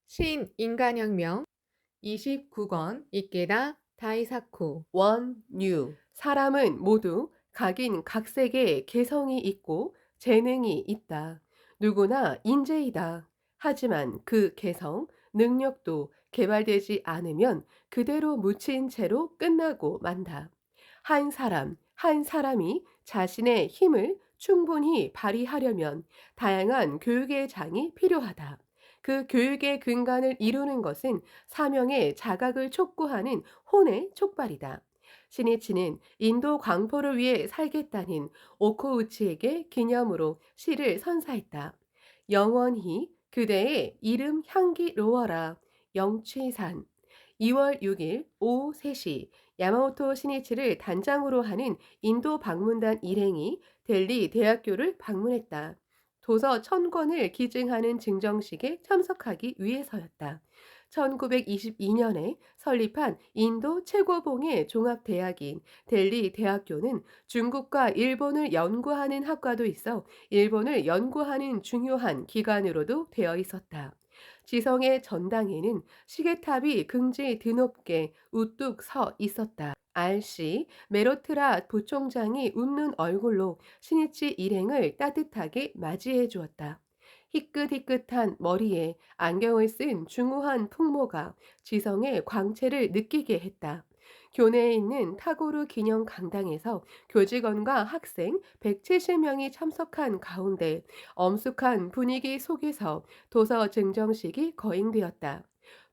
신인간혁명 29권 이케다 다이사쿠 원류. 사람은 모두 각인 각색의 개성이 있고 재능이 있다. 누구나 인재이다. 하지만 그 개성, 능력도 개발되지 않으면 그대로 묻힌 채로 끝나고 만다. 한 사람이 자신의 힘을 충분히 발휘하려면 다양한 교육의 장이 필요하다. 그 교육의 근간을 이루는 것은 사명의 자각을 촉구하는 혼의 촉발이다. 시니치는 인도 광포를 위해 살겠다는 오코우치에게 기념으로 시를 선사했다. 영원히 그대의 이름 향기로워라. 영취산. 2월 6일 오후 3시 야마모토 시니치를 단장으로 하는 인도 방문단 일행이 델리 대학교를 방문했다. 도서 1000권을 기증하는 증정식에 참석하기 위해서였다. 1922년에 설립한 인도 최고봉의 종합대학인 델리 대학교는 중국과 일본을 연구하는 학과도 있어 일본을 연구하는 중요한 기관으로도 되어 있었다. 지성의 전당에는 시계탑이 긍지 드높게 우뚝 서 있었다. 알씨 메로트라 부총장이 웃는 얼굴로 시니치 일행을 따뜻하게 맞이해 주었다. 희끗희끗한 머리에 안경을 쓴 중후한 풍모가 지성의 광채를 느끼게 했다. 교내에 있는 타고루 기념 강당에서 교직원과 학생 170명이 참석한 가운데 엄숙한 분위기 속에서 도서 증정식이 거행되었다.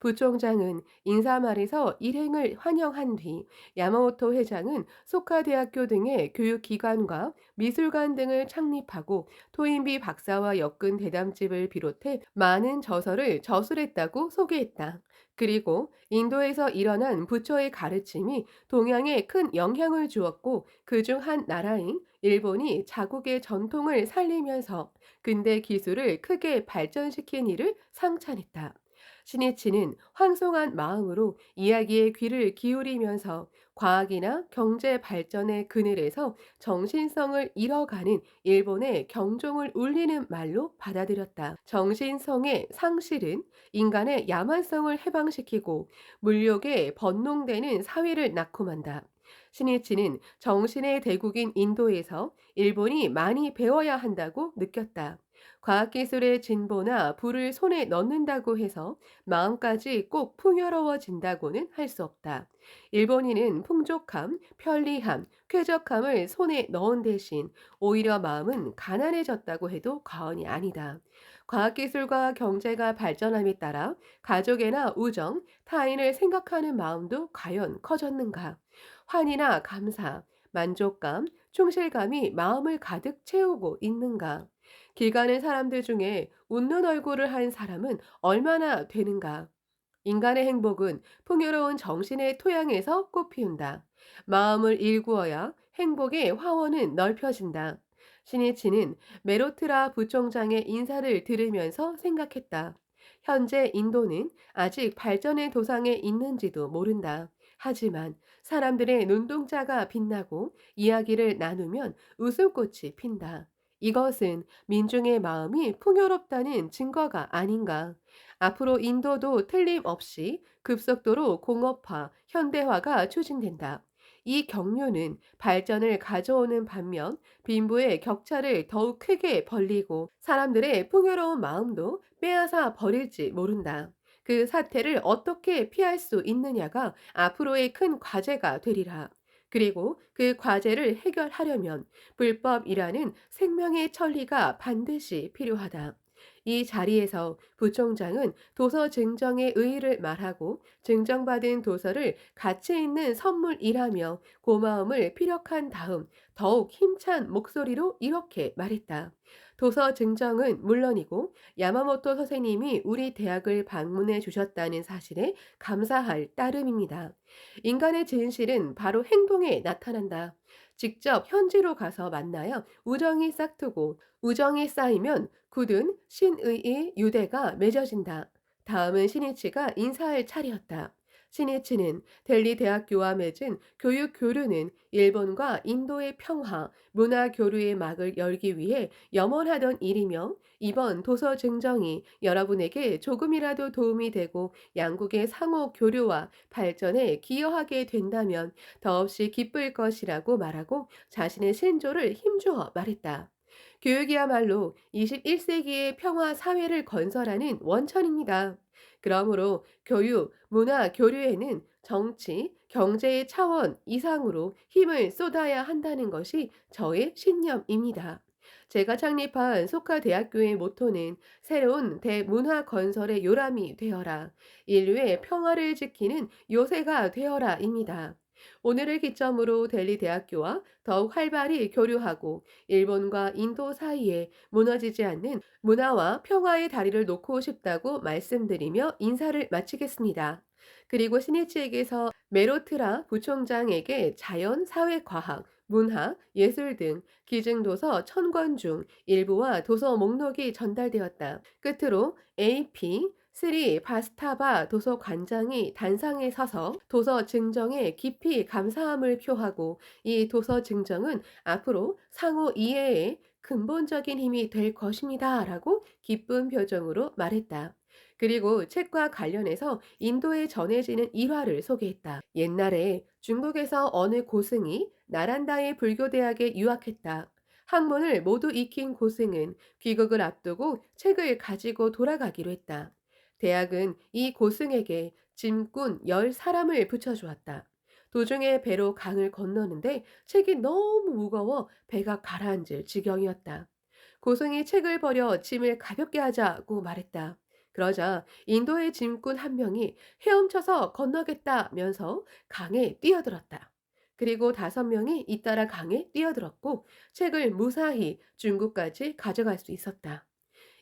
부총장은 인사말에서 일행을 환영한 뒤 야마모토 회장은 소카대학교 등의 교육기관과 미술관 등을 창립하고 토인비 박사와 엮은 대담집을 비롯해 많은 저서를 저술했다고 소개했다. 그리고 인도에서 일어난 부처의 가르침이 동양에 큰 영향을 주었고 그중 한 나라인 일본이 자국의 전통을 살리면서 근대 기술을 크게 발전시킨 일을 상찬했다. 신이치는 황송한 마음으로 이야기에 귀를 기울이면서 과학이나 경제 발전의 그늘에서 정신성을 잃어가는 일본의 경종을 울리는 말로 받아들였다. 정신성의 상실은 인간의 야만성을 해방시키고 물욕에 번농되는 사회를 낳고만다. 신이치는 정신의 대국인 인도에서 일본이 많이 배워야 한다고 느꼈다. 과학기술의 진보나 부를 손에 넣는다고 해서 마음까지 꼭 풍요로워진다고는 할 수 없다. 일본인은 풍족함, 편리함, 쾌적함을 손에 넣은 대신 오히려 마음은 가난해졌다고 해도 과언이 아니다. 과학기술과 경제가 발전함에 따라 가족애나 우정, 타인을 생각하는 마음도 과연 커졌는가? 환희나 감사, 만족감, 충실감이 마음을 가득 채우고 있는가? 길 가는 사람들 중에 웃는 얼굴을 한 사람은 얼마나 되는가? 인간의 행복은 풍요로운 정신의 토양에서 꽃피운다. 마음을 일구어야 행복의 화원은 넓혀진다. 신이치는 메로트라 부총장의 인사를 들으면서 생각했다. 현재 인도는 아직 발전의 도상에 있는지도 모른다. 하지만 사람들의 눈동자가 빛나고 이야기를 나누면 웃음꽃이 핀다. 이것은 민중의 마음이 풍요롭다는 증거가 아닌가. 앞으로 인도도 틀림없이 급속도로 공업화, 현대화가 추진된다. 이 경륜은 발전을 가져오는 반면 빈부의 격차를 더욱 크게 벌리고 사람들의 풍요로운 마음도 빼앗아 버릴지 모른다. 그 사태를 어떻게 피할 수 있느냐가 앞으로의 큰 과제가 되리라. 그리고 그 과제를 해결하려면 불법이라는 생명의 천리가 반드시 필요하다. 이 자리에서 부총장은 도서 증정의 의의를 말하고 증정받은 도서를 가치 있는 선물이라며 고마움을 피력한 다음 더욱 힘찬 목소리로 이렇게 말했다. 도서 증정은 물론이고 야마모토 선생님이 우리 대학을 방문해 주셨다는 사실에 감사할 따름입니다. 인간의 진실은 바로 행동에 나타난다. 직접 현지로 가서 만나야 우정이 싹트고 우정이 쌓이면 굳은 신의의 유대가 맺어진다. 다음은 신이치가 인사할 차례였다. 시니치는 델리 대학교와 맺은 교육 교류는 일본과 인도의 평화, 문화 교류의 막을 열기 위해 염원하던 일이며 이번 도서 증정이 여러분에게 조금이라도 도움이 되고 양국의 상호 교류와 발전에 기여하게 된다면 더없이 기쁠 것이라고 말하고 자신의 신조를 힘주어 말했다. 교육이야말로 21세기의 평화 사회를 건설하는 원천입니다. 그러므로 교육, 문화, 교류에는 정치, 경제의 차원 이상으로 힘을 쏟아야 한다는 것이 저의 신념입니다. 제가 창립한 소카 대학교의 모토는 새로운 대문화 건설의 요람이 되어라, 인류의 평화를 지키는 요새가 되어라입니다. 오늘을 기점으로 델리 대학교와 더욱 활발히 교류하고 일본과 인도 사이에 무너지지 않는 문화와 평화의 다리를 놓고 싶다고 말씀드리며 인사를 마치겠습니다. 그리고 시니치에게서 메로트라 부총장에게 자연, 사회, 과학, 문학, 예술 등 기증도서 1000권 중 일부와 도서 목록이 전달되었다. 끝으로 AP 3 바스타바 도서관장이 단상에 서서 도서 증정에 깊이 감사함을 표하고 이 도서 증정은 앞으로 상호 이해에 근본적인 힘이 될 것입니다. 라고 기쁜 표정으로 말했다. 그리고 책과 관련해서 인도에 전해지는 일화를 소개했다. 옛날에 중국에서 어느 고승이 나란다의 불교대학에 유학했다. 학문을 모두 익힌 고승은 귀국을 앞두고 책을 가지고 돌아가기로 했다. 대학은 이 고승에게 짐꾼 10사람을 붙여주었다. 도중에 배로 강을 건너는데 책이 너무 무거워 배가 가라앉을 지경이었다. 고승이 책을 버려 짐을 가볍게 하자고 말했다. 그러자 인도의 짐꾼 한 명이 헤엄쳐서 건너겠다면서 강에 뛰어들었다. 그리고 5명이 잇따라 강에 뛰어들었고 책을 무사히 중국까지 가져갈 수 있었다.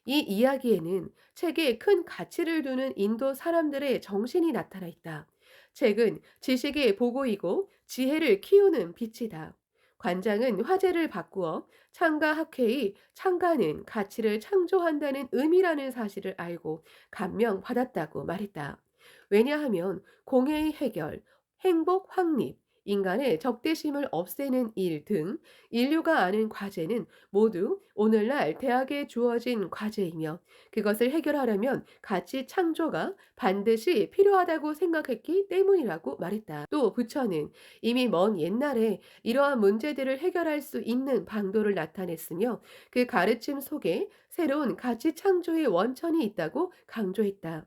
이 이야기에는 책에 큰 가치를 두는 인도 사람들의 정신이 나타나 있다. 책은 지식의 보고이고 지혜를 키우는 빛이다. 관장은 화제를 바꾸어 창가학회의 창가는 가치를 창조한다는 의미라는 사실을 알고 감명받았다고 말했다. 왜냐하면 공해의 해결, 행복 확립, 인간의 적대심을 없애는 일 등 인류가 아는 과제는 모두 오늘날 대학에 주어진 과제이며 그것을 해결하려면 가치 창조가 반드시 필요하다고 생각했기 때문이라고 말했다. 또 부처는 이미 먼 옛날에 이러한 문제들을 해결할 수 있는 방도를 나타냈으며 그 가르침 속에 새로운 가치 창조의 원천이 있다고 강조했다.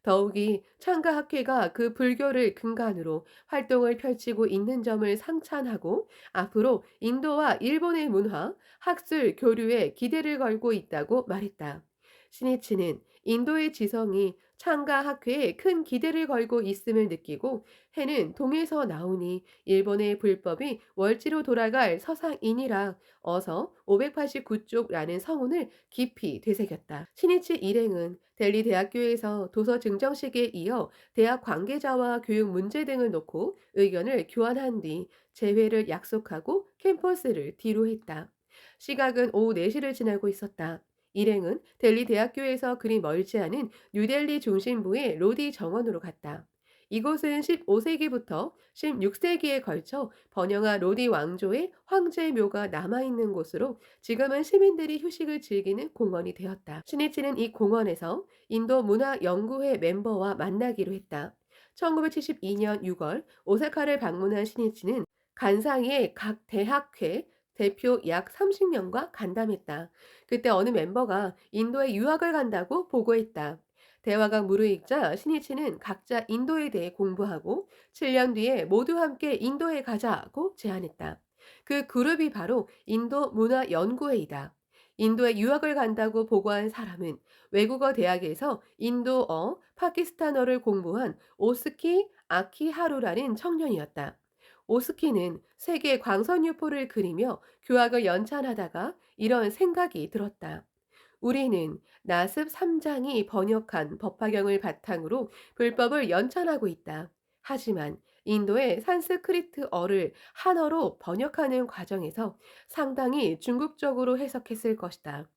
더욱이 창가학회가 그 불교를 근간으로 활동을 펼치고 있는 점을 상찬하고 앞으로 인도와 일본의 문화, 학술 교류에 기대를 걸고 있다고 말했다. 시니치는 인도의 지성이 창가학회에 큰 기대를 걸고 있음을 느끼고 해는 동에서 나오니 일본의 불법이 월지로 돌아갈 서상이니라 어서 589쪽라는 성운을 깊이 되새겼다. 시니치 일행은 델리 대학교에서 도서 증정식에 이어 대학 관계자와 교육 문제 등을 놓고 의견을 교환한 뒤 재회를 약속하고 캠퍼스를 뒤로 했다. 시각은 오후 4시를 지나고 있었다. 일행은 델리 대학교에서 그리 멀지 않은 뉴델리 중심부의 로디 정원으로 갔다. 이곳은 15세기부터 16세기에 걸쳐 번영한 로디 왕조의 황제 묘가 남아있는 곳으로 지금은 시민들이 휴식을 즐기는 공원이 되었다. 신이치는 이 공원에서 인도 문화연구회 멤버와 만나기로 했다. 1972년 6월 오사카를 방문한 신이치는 간사이의 각 대학회 대표 약 30명과 간담했다. 그때 어느 멤버가 인도에 유학을 간다고 보고했다. 대화가 무르익자 신이치는 각자 인도에 대해 공부하고 7년 뒤에 모두 함께 인도에 가자고 제안했다. 그 그룹이 바로 인도 문화연구회이다. 인도에 유학을 간다고 보고한 사람은 외국어 대학에서 인도어, 파키스탄어를 공부한 오스키 아키하루라는 청년이었다. 오스키는 세계 광선유포를 그리며 교학을 연찬하다가 이런 생각이 들었다. 우리는 나습 3장이 번역한 법화경을 바탕으로 불법을 연찬하고 있다. 하지만 인도의 산스크리트어를 한어로 번역하는 과정에서 상당히 중국적으로 해석했을 것이다.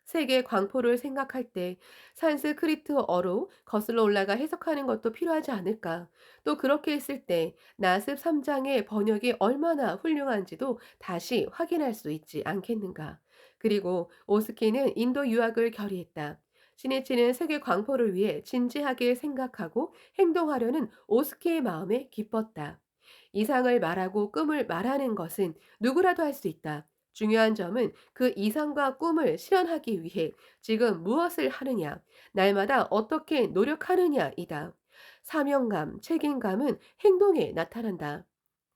세계 광포를 생각할 때 산스크리트어로 거슬러 올라가 해석하는 것도 필요하지 않을까? 또 그렇게 했을 때 나습 3장의 번역이 얼마나 훌륭한지도 다시 확인할 수 있지 않겠는가? 그리고 오스키는 인도 유학을 결의했다. 시네치는 세계 광포를 위해 진지하게 생각하고 행동하려는 오스키의 마음에 기뻤다. 이상을 말하고 꿈을 말하는 것은 누구라도 할 수 있다. 중요한 점은 그 이상과 꿈을 실현하기 위해 지금 무엇을 하느냐, 날마다 어떻게 노력하느냐이다. 사명감, 책임감은 행동에 나타난다.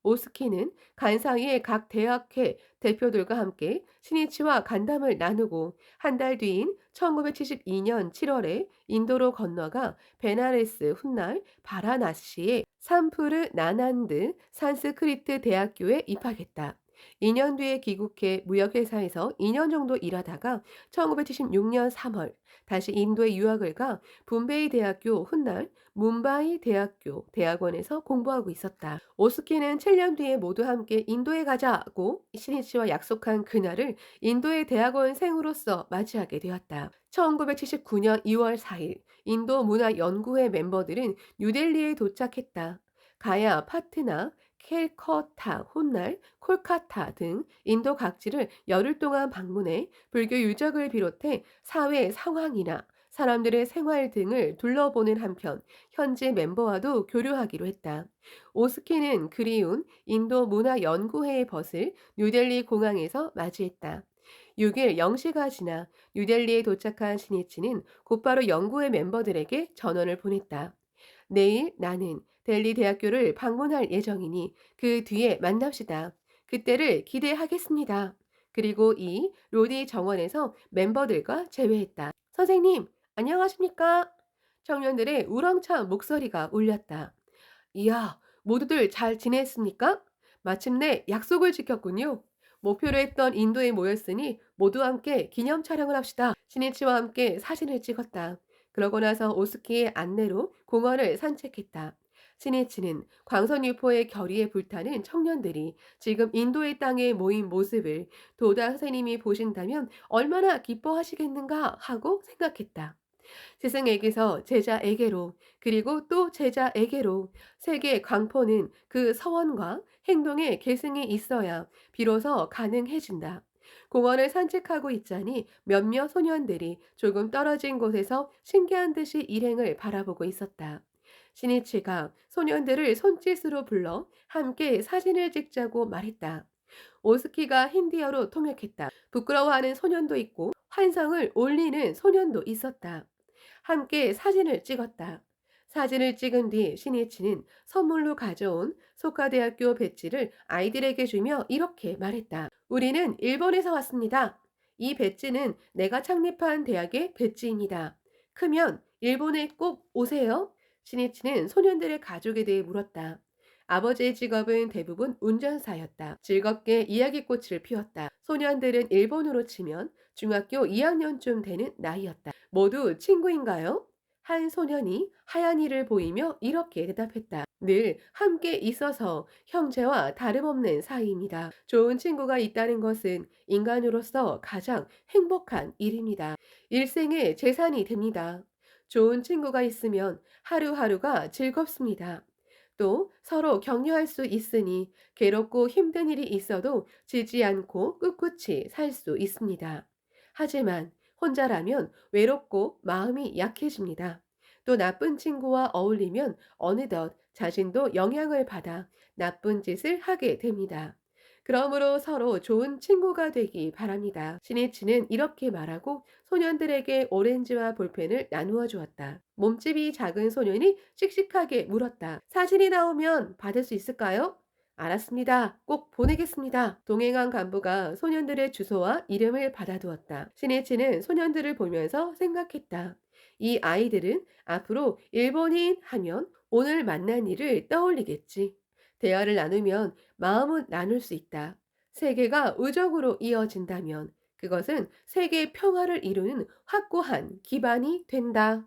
오스키는 간사이의 각 대학회 대표들과 함께 신이치와 간담을 나누고 한 달 뒤인 1972년 7월에 인도로 건너가 베나레스 훗날 바라나시의 산푸르 나난드 산스크리트 대학교에 입학했다. 2년 뒤에 귀국해 무역회사에서 2년 정도 일하다가 1976년 3월 다시 인도에 유학을 가 붐베이 대학교 훗날 뭄바이 대학교 대학원에서 공부하고 있었다. 오스키는 7년 뒤에 모두 함께 인도에 가자고 시니치와 약속한 그날을 인도의 대학원생으로서 맞이하게 되었다. 1979년 2월 4일 인도 문화연구회 멤버들은 뉴델리에 도착했다. 가야, 파트나, 캘커타, 훗날, 콜카타 등 인도 각지를 열흘 동안 방문해 불교 유적을 비롯해 사회 상황이나 사람들의 생활 등을 둘러보는 한편 현지 멤버와도 교류하기로 했다. 오스키는 그리운 인도 문화연구회의 벗을 뉴델리 공항에서 맞이했다. 6일 0시가 지나 뉴델리에 도착한 신이치는 곧바로 연구회 멤버들에게 전원을 보냈다. 내일 나는 델리 대학교를 방문할 예정이니 그 뒤에 만납시다. 그때를 기대하겠습니다. 그리고 이 로디 정원에서 멤버들과 재회했다. 선생님, 안녕하십니까? 청년들의 우렁찬 목소리가 울렸다. 이야, 모두들 잘 지냈습니까? 마침내 약속을 지켰군요. 목표로 했던 인도에 모였으니 모두 함께 기념 촬영을 합시다. 신이치와 함께 사진을 찍었다. 그러고 나서 오스키의 안내로 공원을 산책했다. 신이치는 광선유포의 결의에 불타는 청년들이 지금 인도의 땅에 모인 모습을 도다 선생님이 보신다면 얼마나 기뻐하시겠는가 하고 생각했다. 스승에게서 제자에게로 그리고 또 제자에게로 세계 광포는 그 서원과 행동에 계승이 있어야 비로소 가능해진다. 공원을 산책하고 있자니 몇몇 소년들이 조금 떨어진 곳에서 신기한 듯이 일행을 바라보고 있었다. 신이치가 소년들을 손짓으로 불러 함께 사진을 찍자고 말했다. 오스키가 힌디어로 통역했다. 부끄러워하는 소년도 있고 환성을 올리는 소년도 있었다. 함께 사진을 찍었다. 사진을 찍은 뒤 신이치는 선물로 가져온 소카대학교 배지를 아이들에게 주며 이렇게 말했다. 우리는 일본에서 왔습니다. 이 배지는 내가 창립한 대학의 배지입니다. 크면 일본에 꼭 오세요. 신이치는 소년들의 가족에 대해 물었다. 아버지의 직업은 대부분 운전사였다. 즐겁게 이야기꽃을 피웠다. 소년들은 일본으로 치면 중학교 2학년쯤 되는 나이였다. 모두 친구인가요? 한 소년이 하얀 이를 보이며 이렇게 대답했다. 늘 함께 있어서 형제와 다름없는 사이입니다. 좋은 친구가 있다는 것은 인간으로서 가장 행복한 일입니다. 일생의 재산이 됩니다. 좋은 친구가 있으면 하루하루가 즐겁습니다. 또 서로 격려할 수 있으니 괴롭고 힘든 일이 있어도 지지 않고 꿋꿋이 살 수 있습니다. 하지만 혼자라면 외롭고 마음이 약해집니다. 또 나쁜 친구와 어울리면 어느덧 자신도 영향을 받아 나쁜 짓을 하게 됩니다. 그러므로 서로 좋은 친구가 되기 바랍니다. 신이치는 이렇게 말하고 소년들에게 오렌지와 볼펜을 나누어 주었다. 몸집이 작은 소년이 씩씩하게 물었다. 사진이 나오면 받을 수 있을까요? 알았습니다. 꼭 보내겠습니다. 동행한 간부가 소년들의 주소와 이름을 받아두었다. 신이치는 소년들을 보면서 생각했다. 이 아이들은 앞으로 일본인 하면 오늘 만난 일을 떠올리겠지. 대화를 나누면 마음은 나눌 수 있다. 세계가 의적으로 이어진다면 그것은 세계 평화를 이루는 확고한 기반이 된다.